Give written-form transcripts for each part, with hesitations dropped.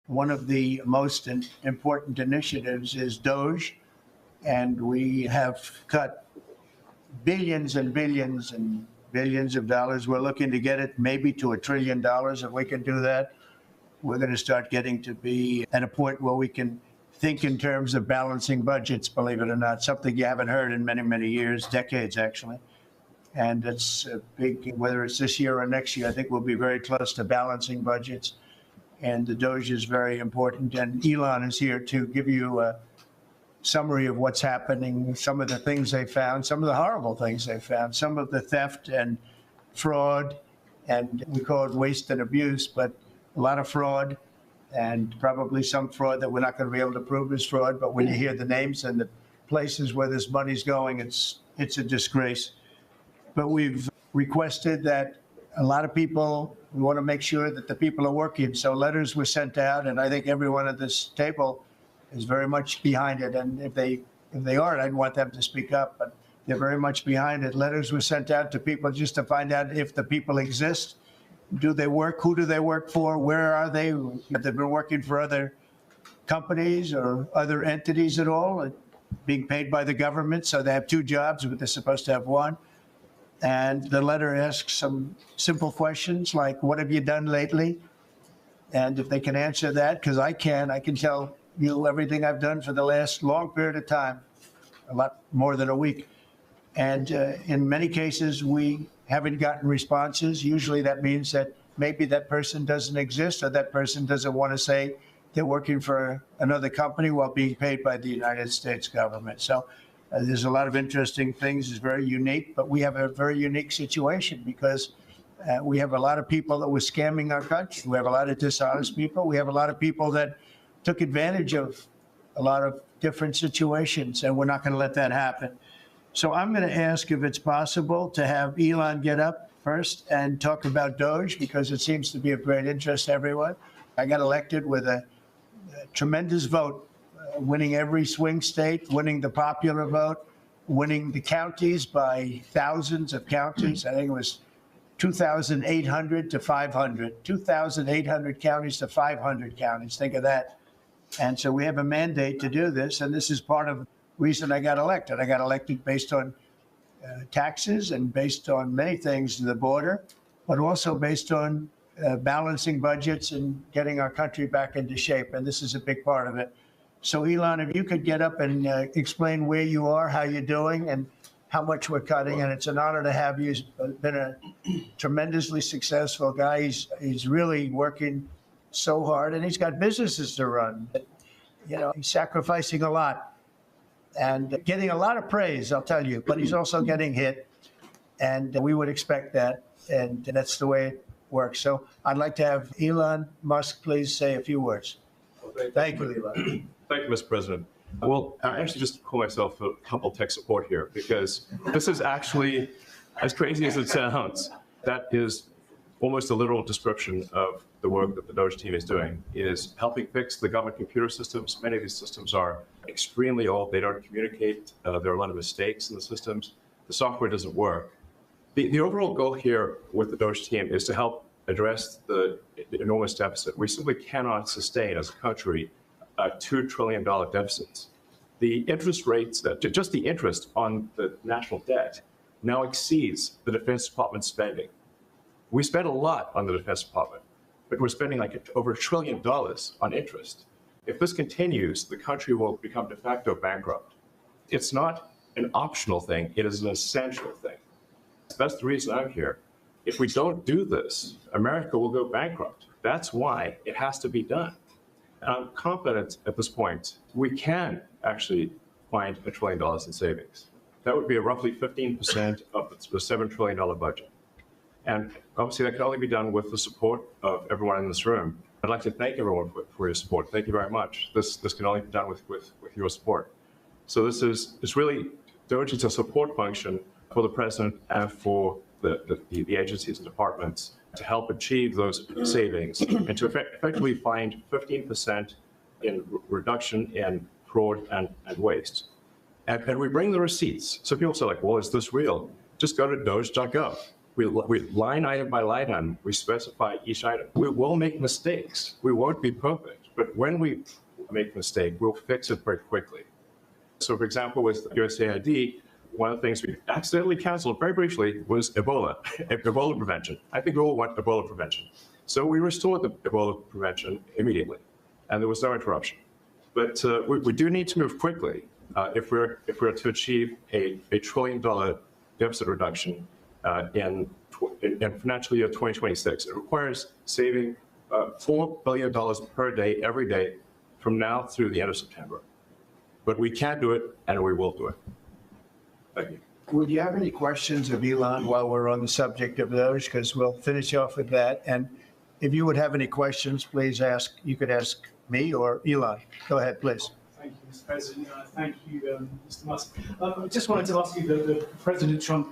One of the most important initiatives is DOGE, and we have cut billions and billions and billions of dollars. We're looking to get it maybe to $1 trillion. If we can do that, we're going to start getting to be at a point where we can think in terms of balancing budgets, believe it or not, something you haven't heard in many, many years, decades actually. And it's a big, whether it's this year or next year, I think we'll be very close to balancing budgets. And the DOGE is very important. And Elon is here to give you a summary of what's happening, some of the things they found, some of the horrible things they found, some of the theft and fraud, and we call it waste and abuse, but a lot of fraud, and probably some fraud that we're not going to be able to prove is fraud. But when you hear the names and the places where this money's going, it's a disgrace. But we've requested that a lot of people, we want to make sure that the people are working. So letters were sent out, and I think everyone at this table is very much behind it. And if they aren't, I'd want them to speak up, but they're very much behind it. Letters were sent out to people just to find out if the people exist. Do they work? Who do they work for? Where are they? Have they been working for other companies or other entities at all? Being paid by the government, so they have two jobs, but they're supposed to have one. And the letter asks some simple questions like, what have you done lately? And if they can answer that, because I can tell you everything I've done for the last long period of time, a lot more than a week. And in many cases, we haven't gotten responses. Usually that means that maybe that person doesn't exist, or that person doesn't want to say they're working for another company while being paid by the United States government. So there's a lot of interesting things. It's very unique, but we have a very unique situation because we have a lot of people that were scamming our country. We have a lot of dishonest people. We have a lot of people that took advantage of a lot of different situations, and we're not going to let that happen. So I'm going to ask if it's possible to have Elon get up first and talk about DOGE, because it seems to be of great interest to everyone. I got elected with a tremendous vote, winning every swing state, winning the popular vote, winning the counties by thousands of counties. I think it was 2,800 to 500, 2,800 counties to 500 counties. Think of that. And so we have a mandate to do this, and this is part of the reason I got elected. I got elected based on taxes and based on many things in the border, but also based on balancing budgets and getting our country back into shape. And this is a big part of it. So Elon, if you could get up and explain where you are, how you're doing, and how much we're cutting. And it's an honor to have you. He's been a tremendously successful guy. He's really working so hard, and he's got businesses to run. You know, he's sacrificing a lot and getting a lot of praise, I'll tell you, but he's also getting hit, and we would expect that, and that's the way it works. So I'd like to have Elon Musk please say a few words. Thank you, Elon. Thank you, Mr. President. Well, I actually just call myself a humble tech support here, because this is actually, as crazy as it sounds, that is almost a literal description of the work that the DOGE team is doing, is helping fix the government computer systems. Many of these systems are extremely old. They don't communicate. There are a lot of mistakes in the systems. The software doesn't work. The overall goal here with the DOGE team is to help address the enormous deficit. We simply cannot sustain as a country $2 trillion deficits. The interest rates, just the interest on the national debt now exceeds the Defense Department spending. We spend a lot on the Defense Department, but we're spending like over $1 trillion on interest. If this continues, the country will become de facto bankrupt. It's not an optional thing, it is an essential thing. That's the reason I'm here. If we don't do this, America will go bankrupt. That's why it has to be done. And I'm confident at this point, we can actually find $1 trillion in savings. That would be roughly 15% of the $7 trillion budget. And obviously that can only be done with the support of everyone in this room. I'd like to thank everyone for your support. Thank you very much. This can only be done with your support. So it's really, DOGE is a support function for the president and for the agencies and departments to help achieve those savings and to effectively find 15% in reduction in fraud and waste. And we bring the receipts. So people say like, well, is this real? Just go to doge.gov. We line item by line item, we specify each item. We will make mistakes. We won't be perfect, But when we make a mistake, we'll fix it very quickly. So, for example, with USAID, one of the things we accidentally canceled very briefly was Ebola, Ebola prevention. I think we all want Ebola prevention. So we restored the Ebola prevention immediately, and there was no interruption. But we do need to move quickly if we're to achieve a $1 trillion deficit reduction in financial year 2026. It requires saving $4 billion per day, every day, from now through the end of September. But we can do it, and we will do it. Thank you. Would you have any questions of Elon while we're on the subject of those? Because we'll finish off with that. And if you would have any questions, please ask. You could ask me or Elon. Go ahead, please. Thank you, Mr. President. Thank you, Mr. Musk. I just wanted to ask you that President Trump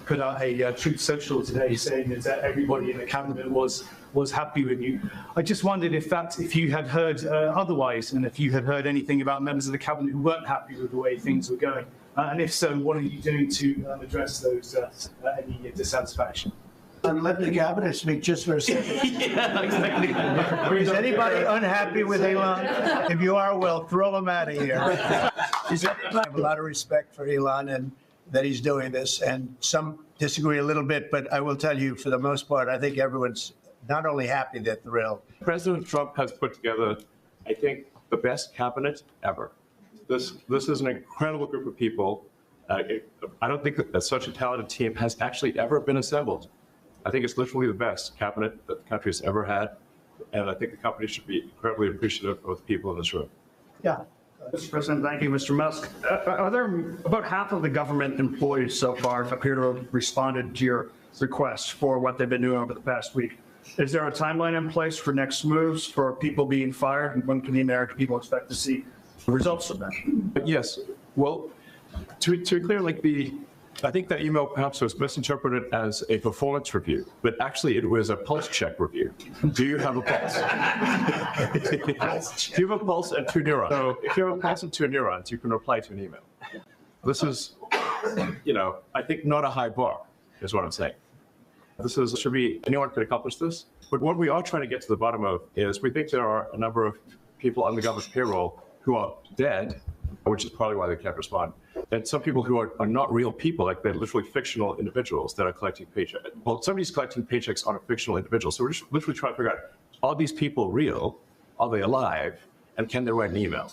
put out a Truth Social today saying that everybody in the cabinet was happy with you. I just wondered if you had heard otherwise, and if you had heard anything about members of the cabinet who weren't happy with the way things were going. And if so, what are you doing to address those any dissatisfaction? And let the cabinet speak just for a second. Yeah, exactly. Is anybody unhappy with Elon? If you are, well, throw him out of here. I have a lot of respect for Elon and that he's doing this, and some disagree a little bit, but I will tell you, for the most part, I think everyone's not only happy, they're thrilled. President Trump has put together, I think, the best cabinet ever. This is an incredible group of people. I don't think that such a talented team has actually ever been assembled. I think it's literally the best cabinet that the country has ever had, and I think the company should be incredibly appreciative of the people in this room. Yeah. Mr. President, thank you, Mr. Musk. Are there about half of the government employees so far appear to have responded to your request for what they've been doing over the past week? Is there a timeline in place for next moves for people being fired, and when can the American people expect to see the results of that? Yes. Well, to be clear, I think that email perhaps was misinterpreted as a performance review, but actually it was a pulse check review. Do you have a pulse? Do you have a pulse and 2 neurons? So if you have a pulse and 2 neurons, you can reply to an email. This is, I think not a high bar, is what I'm saying. Anyone could accomplish this. But what we are trying to get to the bottom of is we think there are a number of people on the government payroll who are dead, which is probably why they can't respond. And some people who are not real people, like they're literally fictional individuals that are collecting paychecks. Well, somebody's collecting paychecks on a fictional individual. So we're just literally trying to figure out, are these people real? Are they alive? And can they write an email?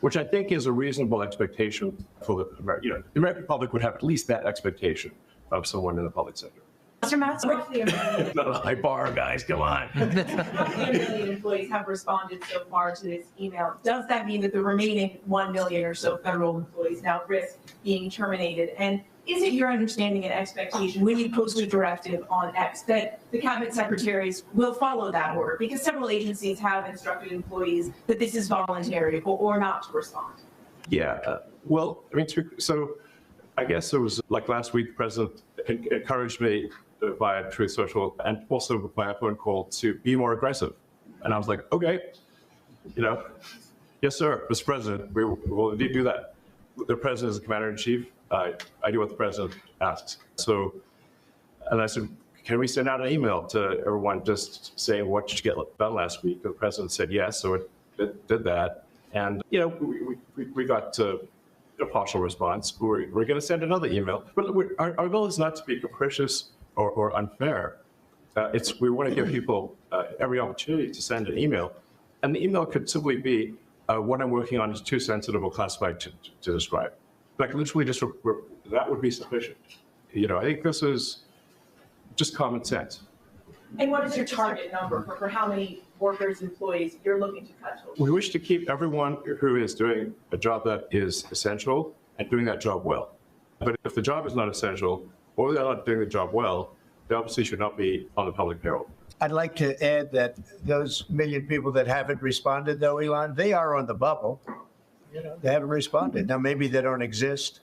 Which I think is a reasonable expectation for the American public would have at least that expectation of someone in the public sector. Mr. Musk, roughly a million. Not a high bar, guys, come on. Roughly a million employees have responded so far to this email. Does that mean that the remaining 1 million or so federal employees now risk being terminated? And is it your understanding and expectation when you post a directive on X that the cabinet secretaries will follow that order? Because several agencies have instructed employees that this is voluntary or not to respond. Yeah, so I guess it was like last week, the president encouraged me via Truth Social and also by a phone call to be more aggressive. And I was like, okay, yes, sir, Mr. President, we will indeed do that. The president is the commander in chief. I do what the president asks. So, and I said, can we send out an email to everyone just saying what did you get done last week? The president said yes, so it did that. And, we got a partial response. We're going to send another email. But our goal is not to be capricious or unfair. We want to give people every opportunity to send an email. And the email could simply be, what I'm working on is too sensitive or classified to describe. Like literally that would be sufficient. I think this is just common sense. And what is your target number for how many workers, employees you're looking to cut total? We wish to keep everyone who is doing a job that is essential and doing that job well. But if the job is not essential or they're not doing the job well, they obviously should not be on the public payroll. I'd like to add that those million people that haven't responded, though, Elon, they are on the bubble. They haven't responded. Now, maybe they don't exist.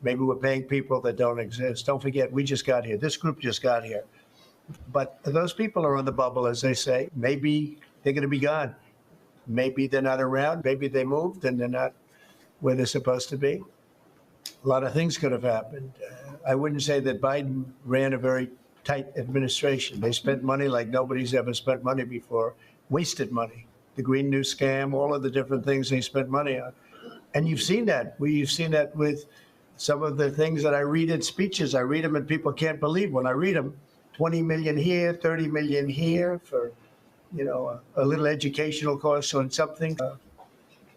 Maybe we're paying people that don't exist. Don't forget, we just got here. This group just got here. But those people are on the bubble, as they say. Maybe they're going to be gone. Maybe they're not around. Maybe they moved and they're not where they're supposed to be. A lot of things could have happened. I wouldn't say that Biden ran a very tight administration. They spent money like nobody's ever spent money before, wasted money. the Green New Scam, all of the different things they spent money on. And you've seen that. You've seen that with some of the things that I read in speeches. I read them and people can't believe when I read them. 20 million here, 30 million here for, a little educational cost on something.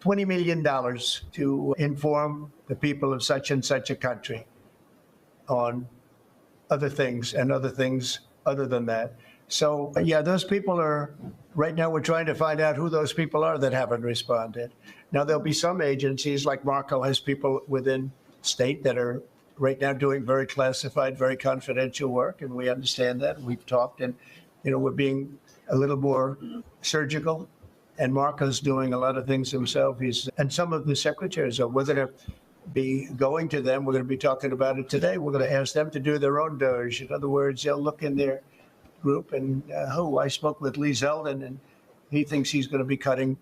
$20 million to inform the people of such and such a country on other things and other things other than that. So, yeah, those people are, right now we're trying to find out who those people are that haven't responded. Now, there'll be some agencies, like Marco has people within state that are right now doing very classified, very confidential work, and we understand that. We've talked, and, we're being a little more surgical. And Marco's doing a lot of things himself. And some of the secretaries are. We're going to be going to them. We're going to be talking about it today. We're going to ask them to do their own DOGE. In other words, they'll look in their group and, I spoke with Lee Zeldin, and he thinks he's going to be cutting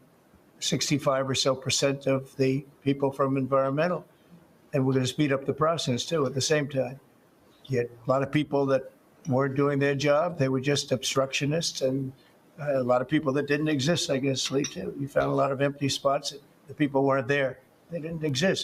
65% or so of the people from environmental. And we're going to speed up the process, too, at the same time. You had a lot of people that weren't doing their job. They were just obstructionists, and a lot of people that didn't exist, I guess, Lee, too. You found a lot of empty spots. The people weren't there. They didn't exist.